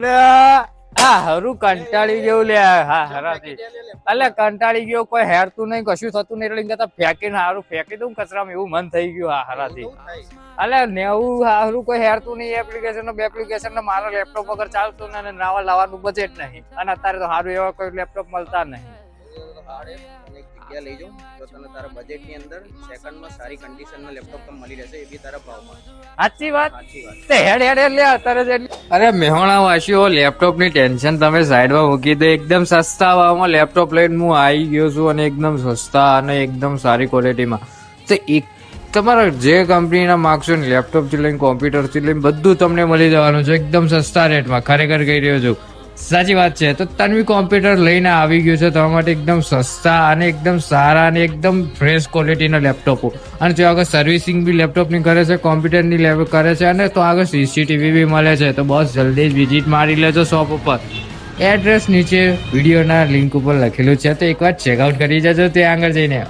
હરું કંટાળી ગયું લે હરાથી એટલે કંટાળી ગયો કોઈ હેરતું નહીં કશું થતું નહીં એટલે ફેંકીને હારું ફેંકી દઉં કચરામાં એવું મન થઈ ગયું હરાથી એટલે નેવું હારું કોઈ હેરતું નહીં એપ્લિકેશન મારા લેપટોપ વગર ચાલતું ને નવા લાવવાનું બજેટ નહીં અને અત્યારે તો સારું એવા કોઈ લેપટોપ મળતા નહીં લઈ જાઉં તો તને તારા બજેટની અંદર સેકન્ડમાં સારી કન્ડિશનનો લેપટોપ તમને મળી રહેશે એ બી તારા ભાવમાં. સાચી વાત તે હેડ લે અત્યારે અરે મેહોણા વાસીઓ લેપટોપ ની ટેન્શન તમે સાઈડમાં મૂકી દે એકદમ સસ્તા ભાવમાં લેપટોપ લઈને હું આવી ગયો છું અને એકદમ સસ્તા અને એકદમ સારી ક્વોલિટીમાં તો એક તમારા જે કંપનીના માગશો ને લેપટોપ થી લઈને કોમ્પ્યુટર થી લઈને બધું તમને મળી જવાનું છે એકદમ સસ્તા રેટમાં ખરેખર કહી રહ્યો છું સાચી વાત છે. તો તન્વી કોમ્પ્યુટર લઈને આવી ગયું છે તમારા માટે એકદમ સસ્તા અને એકદમ સારા અને એકદમ ફ્રેશ ક્વોલિટીના લેપટોપો અને જો આગળ સર્વિસિંગ બી લેપટોપની કરે છે કોમ્પ્યુટરની કરે છે અને તો આગળ CCTV બી મળે છે. તો બસ જલ્દી જ વિઝિટ મારી લેજો શોપ ઉપર. એડ્રેસ નીચે વિડીયોના લિંક ઉપર લખેલું છે તો એકવાર ચેકઆઉટ કરી જજો ત્યાં આગળ જઈને.